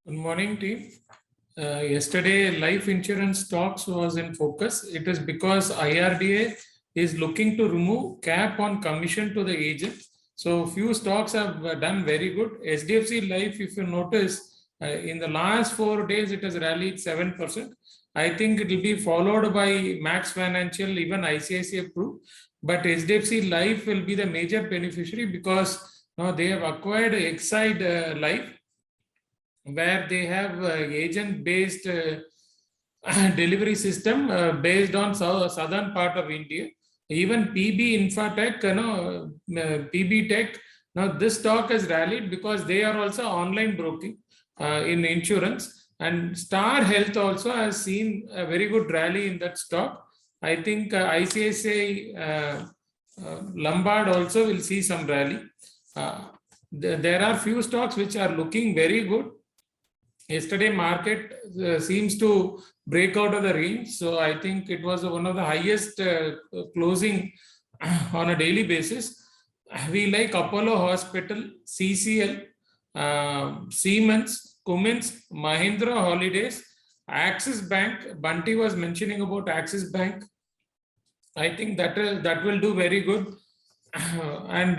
Good morning, team. Yesterday, life insurance stocks was in focus. It is because IRDA is looking to remove cap on commission to the agent. So, few stocks have done very good. SDFC Life, if you notice, in the last 4 days, it has rallied 7%. I think it will be followed by Max Financial, even ICICI Pru. But SDFC Life will be the major beneficiary because now they have acquired Exide Life, where they have agent-based delivery system based on southern part of India. Even PB Infotech, PB Tech. Now this stock has rallied because they are also online broking in insurance, and Star Health also has seen a very good rally in that stock. I think ICICI Lombard also will see some rally. There are few stocks which are looking very good. Yesterday market seems to break out of the range, so I think it was one of the highest closing on a daily basis. We like Apollo Hospital, CCL, Siemens, Cummins, Mahindra Holidays, Axis Bank. Bunty was mentioning about Axis Bank. I think that will do very good. And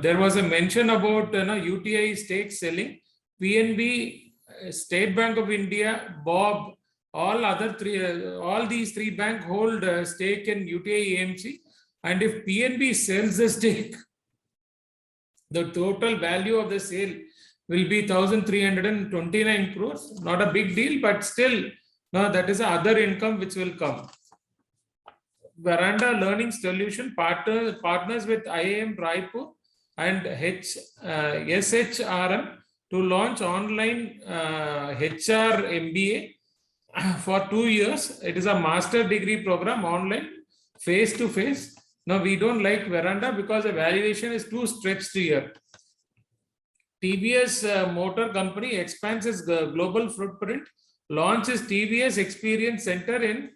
there was a mention about UTI stake selling. PNB, State Bank of India, Bob, all these three banks hold a stake in UTI AMC. And if PNB sells the stake, the total value of the sale will be 1,329 crores. Not a big deal, but still, that is other income which will come. Veranda Learning Solution partners with IIM Raipur and SHRM to launch online HR MBA for 2 years. It is a master degree program online, face to face. Now we don't like Veranda because the valuation is too stretched here. TVS Motor Company expands its global footprint, launches TVS Experience Center in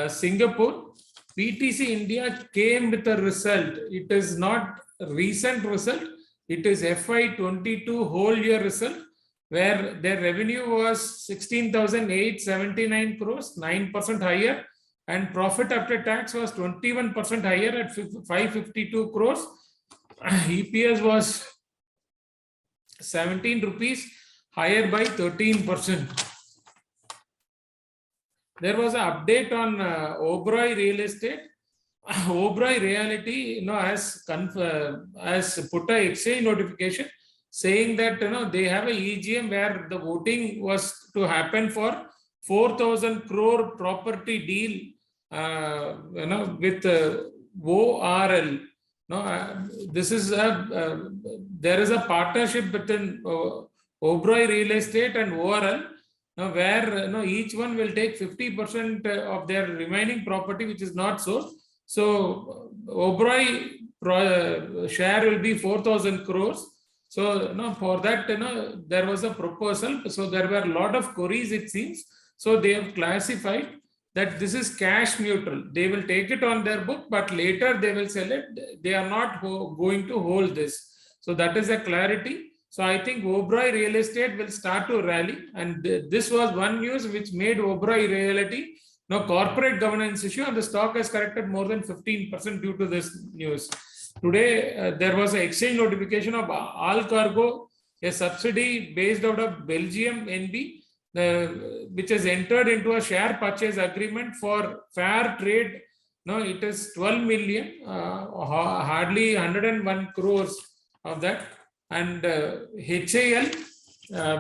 Singapore. PTC India came with a result. It is not a recent result. It is FY22 whole year result, where their revenue was 16,879 crores, 9% higher, and profit after tax was 21% higher at 552 crores. EPS was 17 rupees, higher by 13%. There was an update on Oberoi Real Estate. Oberoi Realty, has put an exchange notification saying that they have a EGM where the voting was to happen for 4,000 crore property deal, with ORL. This is there is a partnership between Oberoi Real Estate and ORL. Where each one will take 50% of their remaining property, which is not sold. So Oberoi share will be 4,000 crores. So for that there was a proposal. So there were a lot of queries, it seems. So they have classified that this is cash neutral. They will take it on their book, but later they will sell it. They are not going to hold this. So that is a clarity. So I think Oberoi Real Estate will start to rally, and this was one news which made Oberoi Realty corporate governance issue, and the stock has corrected more than 15% due to this news. Today there was an exchange notification of All Cargo, a subsidy based out of Belgium NB, which has entered into a share purchase agreement for fair trade. It is 12 million, hardly 101 crores of that. And HAL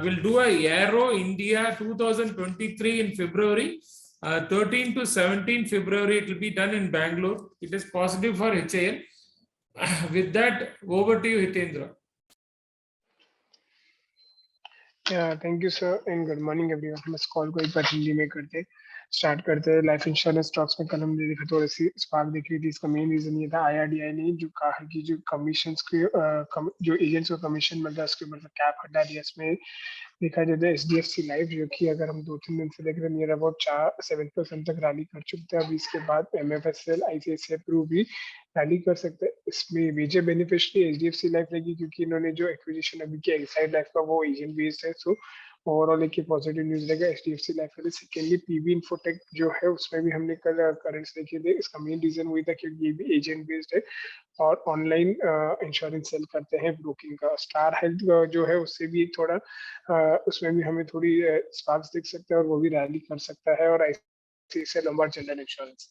will do a Aero India 2023 in February, 13 to 17 February, it will be done in Bangalore. It is positive for HAL. With that, over to you, Hitendra. Yeah, thank you, sir, and good morning, everyone. हम इस call को एक बार हिंदी में करते start करते हैं। Life insurance stocks में कल हमने देखा थोड़ी सी स्पार्क दिख रही थी। इसका मेन रीजन ये था IRDI ने जो कहा कि जो कमीशन के जो एजेंट्स को कमीशन मिलता है उसके ऊपर कैप हटा दिया। इसमें देखा जाए तो SDFC लाइफ जो कि अगर हम 2-3 दिन से देख रहे हैं नियर अबाउट 7% तक रैली कर चुके थे। अभी इसके बाद MFSL, ICICI प्रू भी रैली कर सकते हैं। इसमें मेजर बेनिफिशियरी एचडीएफसी लाइफ रहेगी, क्योंकि इन्होंने जो एक्विजिशन अभी किया एक्साइड लाइफ का वो एजेंट बेस्ड है, सो ओवरऑल एक पॉजिटिव न्यूज रहेगा एचडीएफसी लाइफ के लिए। सेकेंडली पीवी इन्फोटेक जो है उसमें भी हमने कल करंट्स देखे थे। इसका मेन रीजन वही था क्योंकि ये भी एजेंट बेस्ड है और ऑनलाइन इंश्योरेंस सेल करते हैं ब्रोकिंग का। स्टार हेल्थ जो है उससे भी एक थोड़ा उसमें भी हमें थोड़ी स्पार्क्स दिख सकते हैं और वो भी रैली कर सकता है। और ऐसे लोम्बार्ड जनरल इंश्योरेंस।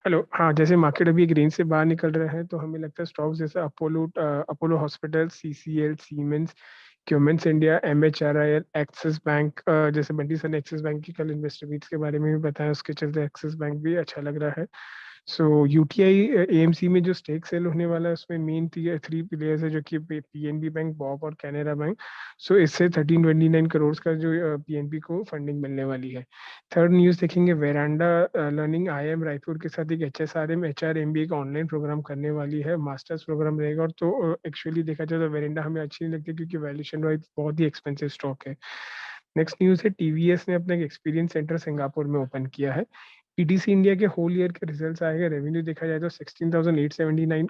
हेलो, हाँ, जैसे मार्केट अभी एक रेंज से बाहर निकल रहे हैं तो हमें लगता है स्टॉक्स जैसे Apollo hospital, CCL, Siemens, Cummins India, MHRIL, Axis bank, जैसे बंटी सर ने एक्सिस बैंक की कल इन्वेस्टर मीट्स के बारे में भी बताया, उसके चलते एक्सिस बैंक भी अच्छा लग रहा है। सो यूटीआई एएमसी में जो स्टेक सेल होने वाला है उसमें मेन थ्री प्लेयर्स है, जो कि पीएनबी बैंक, बॉब और कैनरा बैंक। सो इससे 1329 करोड़ का जो पीएनबी को फंडिंग मिलने वाली है। थर्ड न्यूज देखेंगे, वेरांडा लर्निंग आईआईएम रायपुर के साथ एक एचएसआरएम एचआरएमबीए का ऑनलाइन प्रोग्राम करने वाली है, मास्टर्स प्रोग्राम रहेगा। और तो एक्चुअली देखा जाए तो वेरांडा हमें अच्छी नहीं लगती क्योंकि वैल्यूएशन वाइज बहुत ही एक्सपेंसिव स्टॉक है। नेक्स्ट न्यूज है, टीवीएस ने अपना एक एक्सपीरियंस सेंटर सिंगापुर में ओपन किया है। पीटीसी इंडिया के होल ईयर के रिजल्ट्स आएगा। रेवेन्यू देखा जाए तो 16,879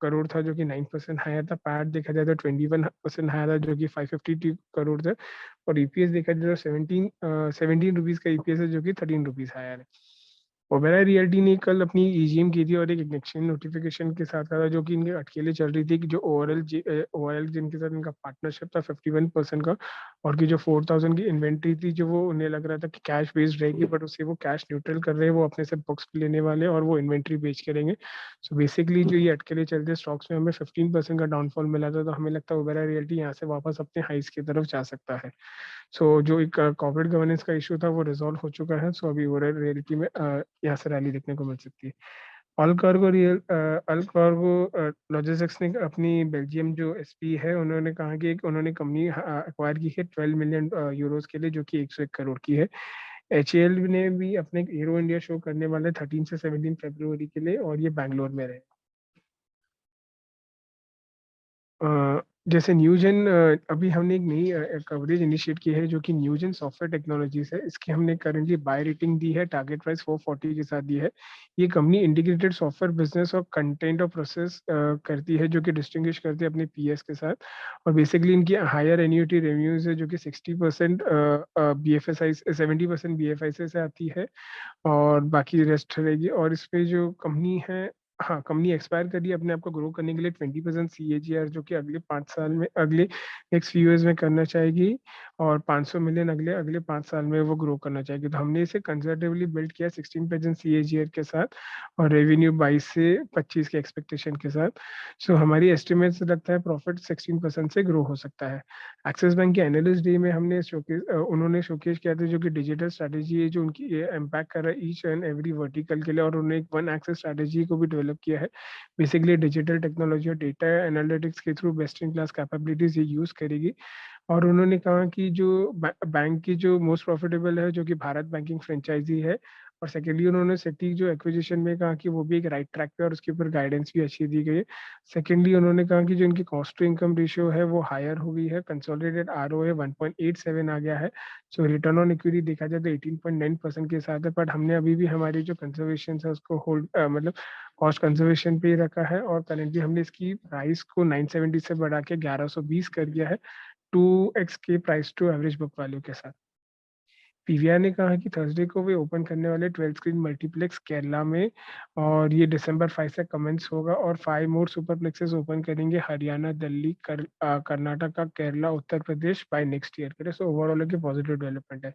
करोड़ था, जो कि 9% हायर था। पैट देखा जाए तो 21% हायर था, जो कि 552 करोड़ था। और ईपीएस देखा जाए तो 17 रुपीज का ईपीएस है, जो कि 13 रुपीज हायर है। ओबेरॉय रियल्टी ने कल अपनी ईजीएम की थी और एक एक्सचेंज नोटिफिकेशन के साथ था, जो कि इनके अटकेले चल रही थी कि जो ओवरएल जिनके साथ इनका पार्टनरशिप था 51% का, और की जो 4,000 की इन्वेंट्री थी, जो वो उन्हें लग रहा था कि कैश बेस्ड रहेगी, बट उसे वो कैश न्यूट्रल कर रहे हैं, वो अपने से बुक्स लेने वाले और वो इन्वेंट्री बेच करेंगे। सो बेसिकली जो ये अटकेले चलते स्टॉक्स में हमें 15% का डाउनफॉल मिला था, तो हमें लगता है ओबेरॉय रियल्टी यहाँ से वापस अपने हाइस की तरफ जा सकता है। सो जो एक कॉर्पोरेट गवर्नेंस का इशू था वो रिजॉल्व हो चुका है। सो अभी ओवरऑल रियलिटी में यहाँ से रैली देखने को मिल सकती है। अल कार्गो लॉजिस्टिक्स ने अपनी बेल्जियम जो एसपी है, उन्होंने कहा कि उन्होंने कंपनी एक्वायर की है 12 मिलियन यूरोस के लिए, जो कि 101 करोड़ की है। एचएएल ने भी अपने एरो इंडिया शो करने वाले 13 से 17 फरवरी के लिए, और ये बैंगलोर में रहे। जैसे न्यूजन, अभी हमने एक नई कवरेज इनिशिएट की है, जो कि न्यूजन सॉफ्टवेयर टेक्नोलॉजीज है। इसकी हमने करंटली बाय रेटिंग दी है, टारगेट प्राइस 440 के साथ दी है। ये कंपनी इंटीग्रेटेड सॉफ्टवेयर बिजनेस और कंटेंट और प्रोसेस करती है, जो कि डिस्टिंग्विश करती है अपने पीएस के साथ। और बेसिकली इनकी हायर एन्यूटी रेवेन्यूज है, जो कि 60% बीएफएसआई, 70% बीएफआई से आती है, और बाकी रेस्ट रहेगी। और इसमें जो कंपनी है, हाँ, कंपनी एक्सपायर कर रही है अपने आप को ग्रो करने के लिए 20% सीएजीआर, जो कि अगले 5 साल में, अगले नेक्स्ट फ्यू ईयर्स में करना चाहेगी। और 500 मिलियन अगले अगले 5 साल में वो ग्रो करना चाहेगी। तो हमने इसे कंजर्वेटिवली बिल्ड किया 16% सीएजीआर के साथ, और रेवेन्यू 22 से 25 के एक्सपेक्टेशन के साथ। सो हमारी एस्टिमेट से लगता है प्रॉफिट 16% से ग्रो हो सकता है। एक्सिस बैंक के एनालिस्ट डे में हमने शोकेस उन्होंने शोकेस किया था, जो कि डिजिटल स्ट्रैटेजी है, जो उनकी इम्पैक्ट कर रहा है ईच एंड एवरी वर्टिकल के लिए, और उन्होंने एक वन एक्सेस स्ट्रैटेजी को भी डेवलप किया है। बेसिकली डिजिटल टेक्नोलॉजी और डेटा एनालिटिक्स के through best in class capabilities ये यूज करेगी। और उन्होंने कहा कि जो बैंक की जो मोस्ट प्रॉफिटेबल है, जो कि भारत बैंकिंग फ्रेंचाइजी है। और सेकेंडली उन्होंने सिटी जो एक्विजिशन में कहा कि वो भी एक राइट ट्रैक पे, और उसके ऊपर गाइडेंस भी अच्छी दी गई है। सेकेंडली उन्होंने कहा कि जो इनकी कॉस्ट टू इनकम रेशियो है वो हायर हो गई है, कंसोलिडेटेड आरओए 1.87 आ गया है। सो रिटर्न ऑन इक्विटी देखा जाए तो 18.9% के साथ है, बट हमने अभी भी हमारी जो कंजर्वेशन है उसको होल्ड मतलब कॉस्ट कंजर्वेशन पे ही रखा है। और करेंटली हमने इसकी प्राइस को 970 से बढ़ा के 1120 कर दिया है, 2x के price to average book value के साथ। पीवीआर ने कहा कि थर्सडे को वे ओपन करने वाले 12 स्क्रीन मल्टीप्लेक्स केरला में, और ये दिसंबर 5 से कमेंस होगा, और 5 मोर सुपरप्लेक्सेस ओपन करेंगे Haryana, Delhi, Karnataka, Kerala, Uttar Pradesh bye next year के लिए। सो ओवरऑल एक पॉजिटिव डेवलपमेंट है।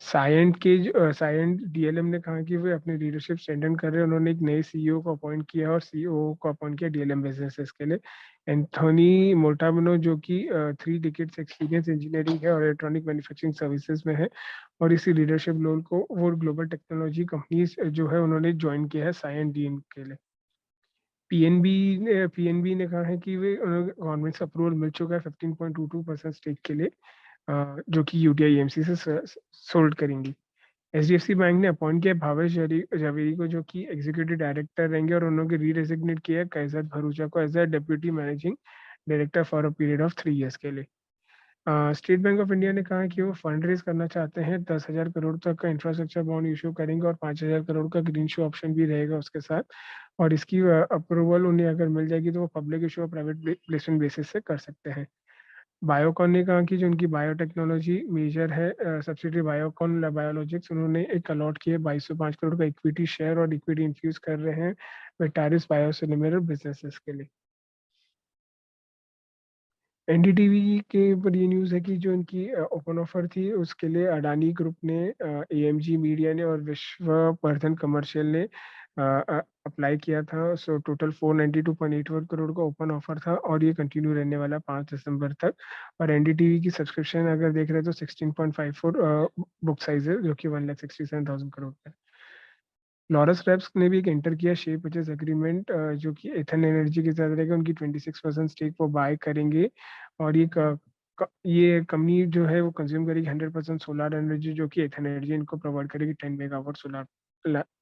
साइंट डीएलएम ने कहा कि वे अपनी लीडरशिप स्ट्रेंथन कर रहे हैं। उन्होंने एक नए सीईओ को अपॉइंट किया, और सीईओ को अपॉइंट किया डीएलएम बिजनेसेस के लिए, एंथोनी मोल्टामिनो, जो कि 3 डिकेट्स एक्सपीरियंस इंजीनियरिंग है और इलेक्ट्रॉनिक मैन्युफैक्चरिंग सर्विसेज में है। और इसी लीडरशिप रोल को वो ग्लोबल टेक्नोलॉजी कंपनीज जो है उन्होंने ज्वाइन किया है साइंट डीएम के लिए। पीएनबी ने कहा है कि वे गवर्नमेंट से अप्रूवल मिल चुका है 15.22% स्टेक के लिए। जो कि यूटीआई एएमसी से सोल्ड करेंगी। एचडीएफसी बैंक ने अपॉइंट किया भावेश जवेरी को, जो कि एग्जीक्यूटिव डायरेक्टर रहेंगे, और उन्होंने री-डेजिग्नेट किया कैसत भरूचा को as a deputy managing director for a period of 3 years के लिए। स्टेट बैंक ऑफ इंडिया ने कहा कि वो फंड रेज करना चाहते हैं, 10,000 करोड़ तक का इंफ्रास्ट्रक्चर बॉन्ड इशू करेंगे और 5,000 करोड़ का ग्रीन शो ऑप्शन भी रहेगा उसके साथ। और इसकी अप्रूवल उन्हें अगर मिल जाएगी तो वो पब्लिक इशू और प्राइवेट प्लेसमेंट बेसिस से कर सकते हैं। बायोकॉन ने कहा कि जो उनकी बायोटेक्नोलॉजी मेजर है सब्सिडरी बायोकॉन बायोलॉजिक्स, उन्होंने एक अलॉट किए 2205 करोड़ का इक्विटी शेयर और इक्विटी इन्फ्यूज कर रहे हैं वेटारिस बायोसिमिलर बिजनेसेस के लिए। एनडीटीवी के ऊपर ये न्यूज़ है कि जो इनकी ओपन ऑफर थी उसके लिए अडानी ग्रुप ने, एएमजी मीडिया ने और विश्ववर्धन कमर्शियल ने अप्लाई किया था। सो टोटल 492.81 करोड़ का ओपन ऑफर था और ये कंटिन्यू रहने वाला 5 दिसंबर तक। और एनडीटीवी की सब्सक्रिप्शन अगर देख रहे हैं तो 16.54 बुक साइज है, जो कि 1,67,000 करोड़ है। लॉरस रेप्स ने भी एक एंटर किया शेयर परचेज एग्रीमेंट, जो कि एथन एनर्जी के साथ रहेगा। उनकी 26% स्टेक वो बाय करेंगे और ये कंपनी जो है वो कंज्यूम करेगी 100% सोलर एनर्जी, जो कि एथन एनर्जी इनको प्रोवाइड करेगी 10 मेगावाट सोलर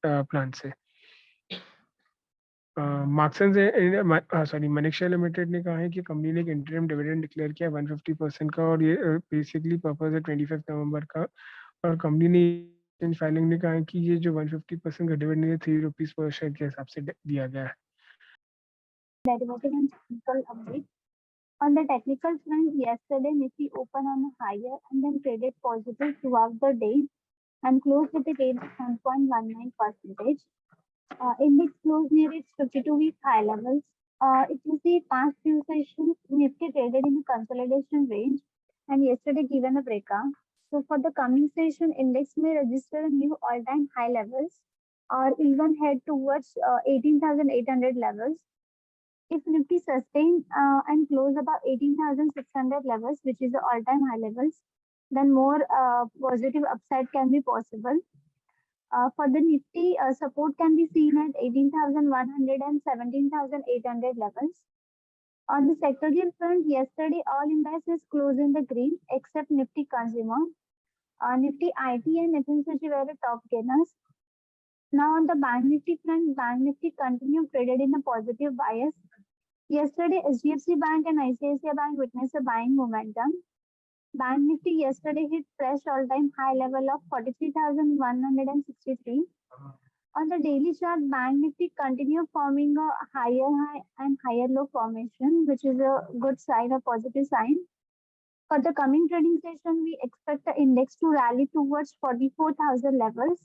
प्लांट से। मार्क्सन से मनीषा लिमिटेड ने कहा है कि कंपनी ने एक इंटरिम डिविडेंड डिक्लेयर किया 150% का, और ये बेसिकली पर्पस है 25 नवंबर का। और कंपनी ने फाइलिंग में कहा है कि ये जो 150% का डिविडेंड है 3 रुपीज पर शेयर के हिसाब से दिया गया है। Derivative and technical update. On the technical front, yesterday Nifty opened on a higher and then traded positive throughout the day and closed with a gain of 1.19%. Index closed near its 52-week high levels. If you see past few sessions, Nifty traded in the consolidation range and yesterday given a breakout. So for the coming session, index may register a new all-time high levels or even head towards 18,800 levels. If Nifty sustain and close above 18,600 levels, which is the all-time high levels, then more positive upside can be possible. For the Nifty, support can be seen at 18,100 and 17,800 levels. On the sectorial front, yesterday all indices closed in the green except Nifty Consumer. Nifty IT and FMCG were the top gainers. Now on the Bank Nifty front, Bank Nifty continued traded in a positive bias. Yesterday, HDFC Bank and ICICI Bank witnessed a buying momentum. Bank Nifty yesterday hit fresh all-time high level of 43,163. On the daily chart, Bank Nifty continued forming a higher high and higher low formation, which is a good sign, a positive sign. For the coming trading session, we expect the index to rally towards 44,000 levels,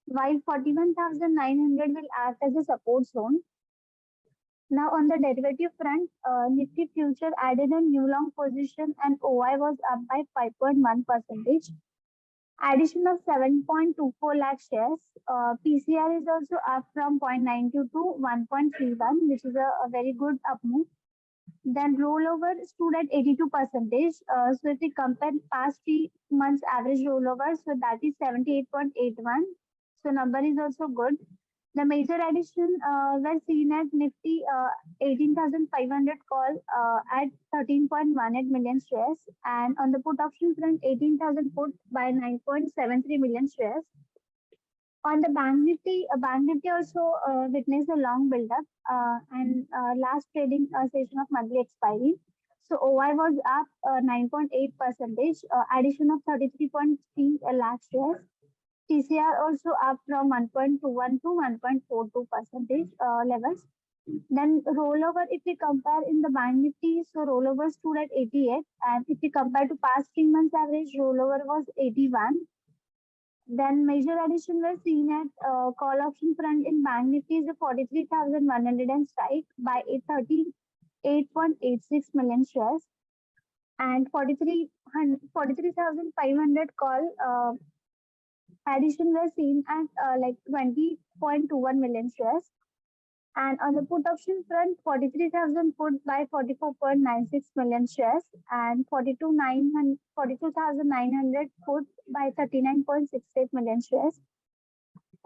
while 41,900 will act as a support zone. Now on the derivative front, Nifty future added a new long position and OI was up by 5.1%. Addition of 7.24 lakh shares. PCR is also up from 0.92 to 1.31, which is a very good up move. Then rollover stood at 82%. So if we compare past 3 months average rollover, so that is 78.81. So number is also good. The major addition were seen at Nifty 18,500 call at 13.18 million shares, and on the put option front 18,000 put by 9.73 million shares. On the Bank Nifty also witnessed a long build-up and last trading session of monthly expiry. So OI was up 9.8%, addition of 33.3 lakh shares. TCR also up from 1.21 to 1.42% levels. Then rollover, if we compare in the Bank Nifty, so rollover stood at 88, and if we compare to past 3 months average, rollover was 81. Then major addition was seen at call option front in Bank Nifty is the 43,100 and strike by 38.86 million shares, and 43,500 call addition was seen at like 20.21 million shares. And on the put option front, 43,000 put by 44.96 million shares and 42,900 put by 39.68 million shares.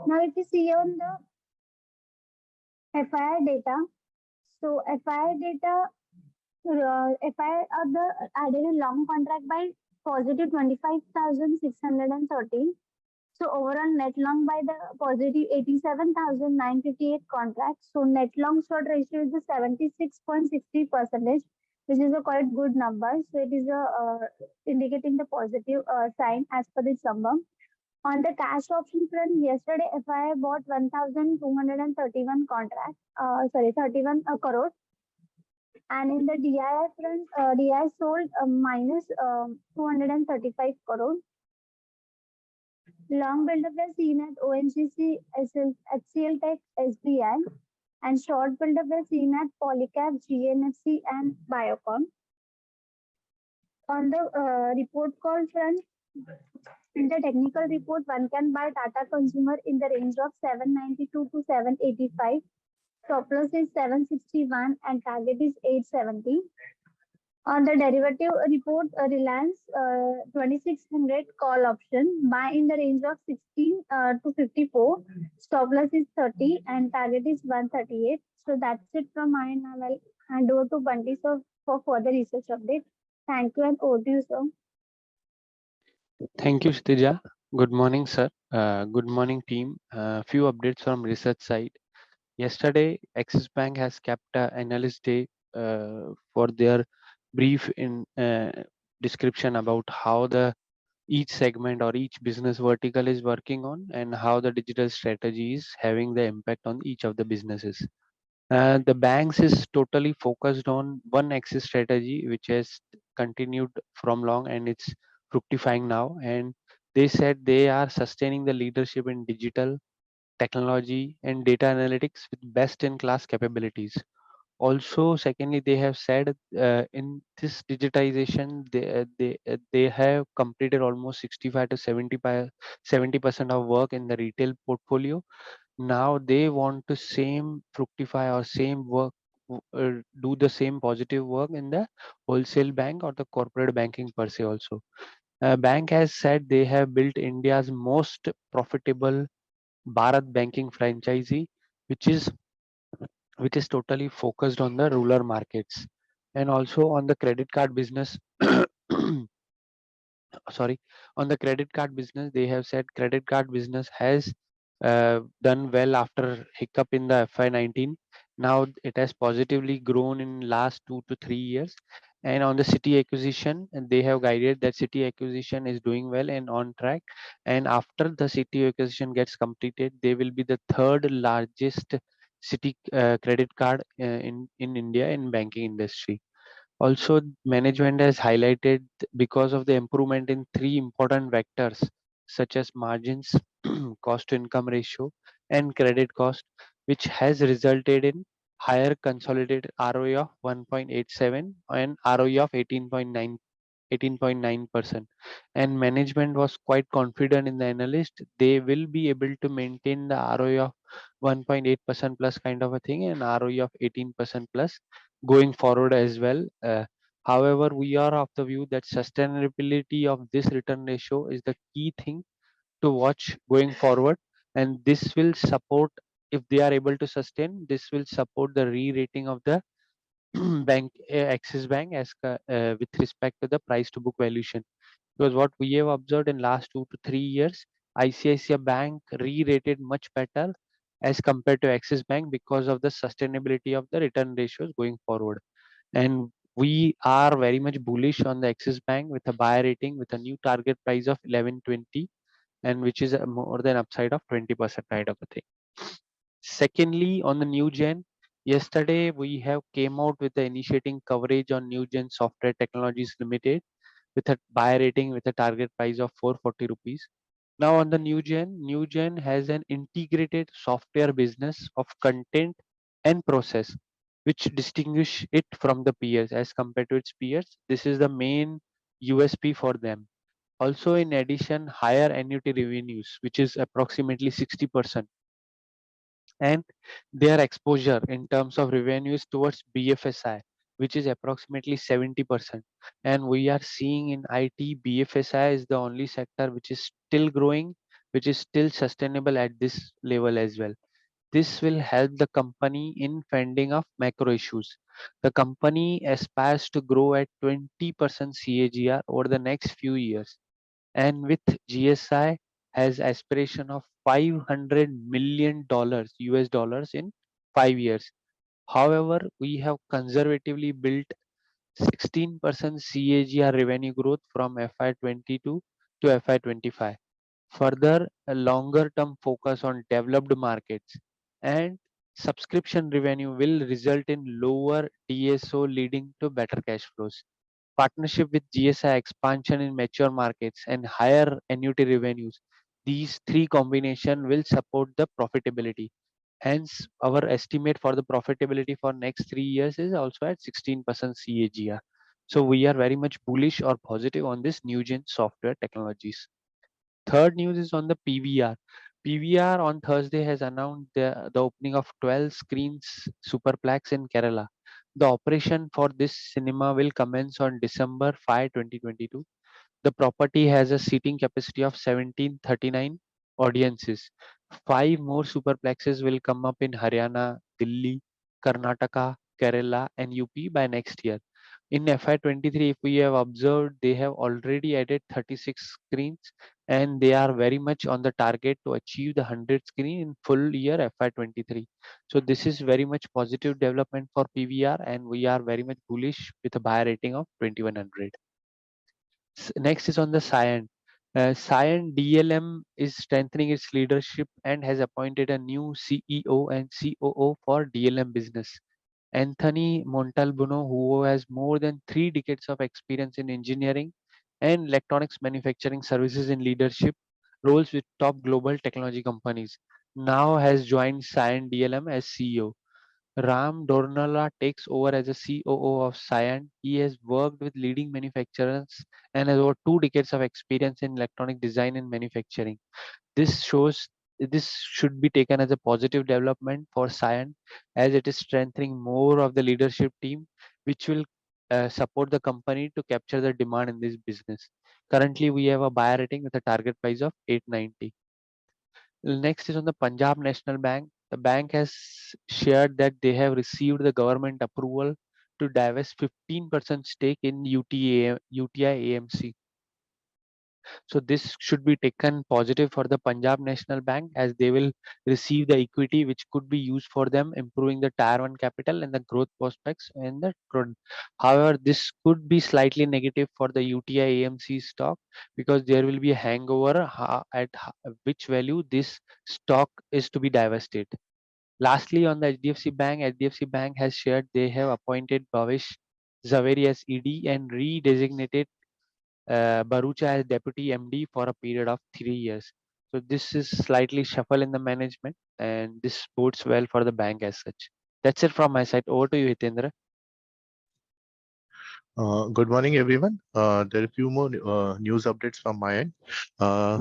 Now, if you see on the FII data, so FII data FI added a long contract by positive 25,630. So overall net long by the positive 87,958 contracts. So net long short ratio is the 76.60%, which is a quite good number. So it is indicating the positive sign as per this number. On the cash option front, yesterday FI bought 1,231 contracts. 31 crores. And in the DI front, DI sold minus 235 crores. Long buildup was seen at ONGC, HCL Tech, SBI, and short buildup was seen at Polycab, GNFC, and Biocon. On the report call front, in the technical report, one can buy Tata Consumer in the range of 792 to 785. Stop loss is 761 and target is 870. On the derivative report, Reliance 2600 call option, buy in the range of 16 to 54. Stop loss is 30 and target is 138. So that's it from my end. I will hand over to Bunty sir for further research update. Thank you and over to you, sir. Thank you, Stija. Good morning, sir. Good morning, team. Few updates from research side. Yesterday, Axis Bank has kept an analyst day for their brief in description about how the each segment or each business vertical is working on and how the digital strategy is having the impact on each of the businesses. The banks is totally focused on one axis strategy, which has continued from long and it's fructifying now. And they said they are sustaining the leadership in digital technology and data analytics with best in class capabilities. Also, secondly, they have said in this digitization, they have completed almost 65 to 70% of work in the retail portfolio. Now they want to same fructify or same work, do the same positive work in the wholesale bank or the corporate banking per se also. Bank has said they have built India's most profitable Bharat banking franchisee, which is totally focused on the rural markets and also on the credit card business. Sorry, on the credit card business, they have said credit card business has done well after hiccup in the FY19. Now it has positively grown in last 2 to 3 years. And on the city acquisition, and they have guided that city acquisition is doing well and on track. And after the city acquisition gets completed, they will be the third largest city credit card in India in banking industry. Also, management has highlighted because of the improvement in three important vectors such as margins, cost to income ratio, and credit cost, which has resulted in higher consolidated ROE of 1.87 and ROE of 18.9%. And management was quite confident in the analyst they will be able to maintain the ROE of 1.8% plus kind of a thing and ROE of 18% plus going forward as well. However, we are of the view that sustainability of this return ratio is the key thing to watch going forward, and this will support, if they are able to sustain, this will support the re-rating of the bank, Axis Bank, as with respect to the price to book valuation. Because what we have observed in last 2 to 3 years, ICICI Bank re-rated much better as compared to Axis Bank because of the sustainability of the return ratios going forward. And we are very much bullish on the Axis Bank with a buy rating with a new target price of 1120, and which is a more than upside of 20% kind of a thing. Secondly, on the new gen, yesterday we have came out with the initiating coverage on new gen software technologies limited with a buy rating with a target price of 440 rupees. Now on the new gen has an integrated software business of content and process, which distinguish it from the peers as compared to its peers. This is the main USP for them. Also, in addition, higher annuity revenues, which is approximately 60%, and their exposure in terms of revenues towards BFSI, which is approximately 70%. And we are seeing in IT, BFSI is the only sector which is still growing, which is still sustainable at this level as well. This will help the company in fending off macro issues. The company aspires to grow at 20% CAGR over the next few years, and with GSI has aspiration of $500 million US dollars in 5 years. However, we have conservatively built 16% CAGR revenue growth from FY22 to FY25. Further, a longer term focus on developed markets and subscription revenue will result in lower DSO, leading to better cash flows. Partnership with GSI, expansion in mature markets, and higher annuity revenues. These three combination will support the profitability. Hence, our estimate for the profitability for next 3 years is also at 16% CAGR. So we are very much bullish or positive on this new gen software technologies. Third news is on the PVR. PVR on Thursday has announced the opening of 12 screens superplex in Kerala. The operation for this cinema will commence on December 5, 2022. The property has a seating capacity of 1739 audiences. Five more superplexes will come up in Haryana, Delhi, Karnataka, Kerala, and UP by next year. In FY23, if we have observed, they have already added 36 screens, and they are very much on the target to achieve the 100 screen in full year FY23. So this is very much positive development for PVR, and we are very much bullish with a buy rating of 2100. Next is on the Cyan. Cyan DLM is strengthening its leadership and has appointed a new CEO and COO for DLM business. Anthony Montalbano, who has more than 3 decades of experience in engineering and electronics manufacturing services in leadership roles with top global technology companies, now has joined Cyan DLM as CEO. Ram Dornala takes over as a COO of Cyan. He has worked with leading manufacturers and has over 2 decades of experience in electronic design and manufacturing. This shows this should be taken as a positive development for Cyan, as it is strengthening more of the leadership team, which will support the company to capture the demand in this business. Currently, we have a buy rating with a target price of 890. Next is on the Punjab National Bank. The bank has shared that they have received the government approval to divest 15% stake in UTI AMC. So this should be taken positive for the Punjab National Bank, as they will receive the equity which could be used for them improving the tier 1 capital and the growth prospects and the product. However, this could be slightly negative for the UTI AMC stock, because there will be a hangover at which value this stock is to be divested. Lastly, on the HDFC Bank has shared they have appointed Bhavesh Zaveri as ED and redesignated Barucha as deputy MD for a period of 3 years. So this is slightly shuffle in the management, and this bodes well for the bank as such. That's it from my side. Over to you, Hitendra. Good morning, everyone. There are a few more news updates from my end.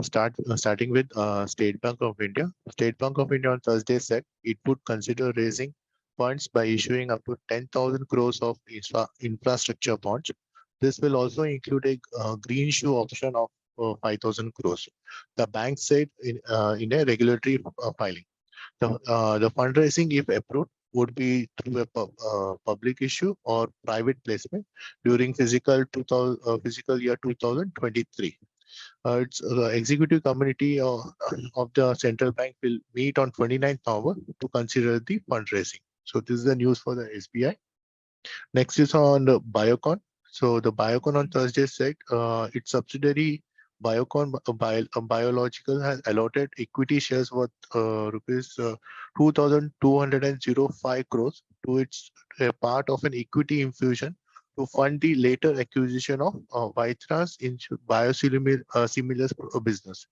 Starting with State Bank of India. State Bank of India on Thursday said it would consider raising funds by issuing up to 10,000 crores of infrastructure bonds. This will also include a green shoe option of 5,000 crores. The bank said in a regulatory filing. The fundraising, if approved, would be through a public issue or private placement during fiscal year 2023. Its executive committee of the central bank will meet on 29th November to consider the fundraising. So this is the news for the SBI. Next is on the Biocon. So the Biocon on Thursday said its subsidiary Biocon Biological has allotted equity shares worth rupees 2,205 crores to its part of an equity infusion to fund the later acquisition of Vythra's biosimilars business.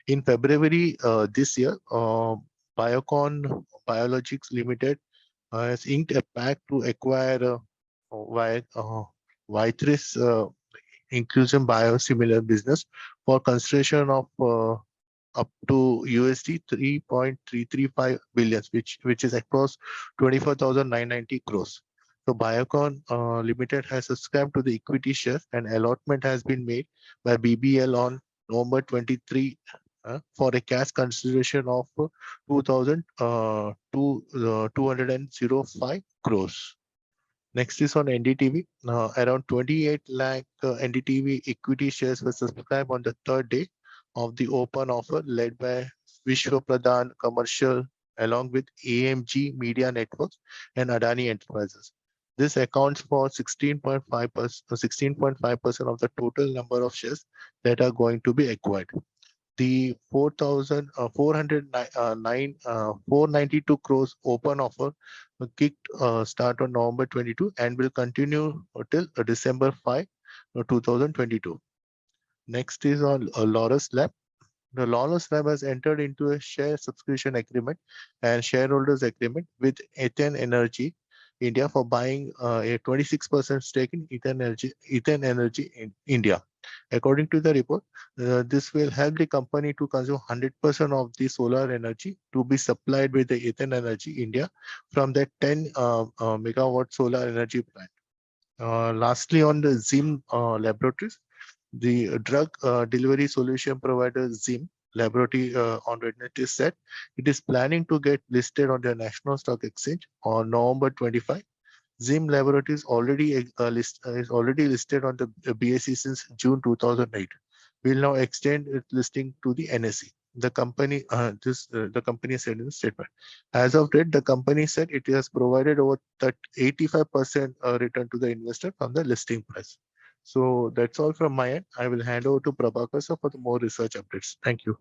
In February this year, Biocon Biologics Limited has inked a pact to acquire Vythris inclusion biosimilar business for consideration of up to USD 3.335 billion, which is across 24,990 crores. So Biocon Limited has subscribed to the equity share, and allotment has been made by BBL on November 23, for a cash consideration of 2,205 crores. Next is on NDTV. Around 28 lakh NDTV equity shares were subscribed on the third day of the open offer led by Vishwa Pradhan Commercial along with AMG Media Networks and Adani Enterprises. This accounts for 16.5% of the total number of shares that are going to be acquired. The 492 crores open offer kicked start on November 22 and will continue till December 5, 2022. Next is on Laurus Lab. The Lawless Lab has entered into a share subscription agreement and shareholders agreement with Ethane Energy India for buying a 26% stake in Ethane Energy in India. According to the report, this will help the company to consume 100% of the solar energy to be supplied with the Ethane Energy India from the 10 megawatt solar energy plant. Lastly, on the Zim Laboratories, the drug delivery solution provider Zim Laboratory on Wednesday said it is planning to get listed on the National Stock Exchange on November 25. Zim Laboratories is already listed on the BSE since June 2008. Will now extend its listing to the NSE. The company said in the statement. As of date, the company said it has provided over 85% return to the investor from the listing price. So that's all from my end. I will hand over to Prabhakar sir for the more research updates. Thank you.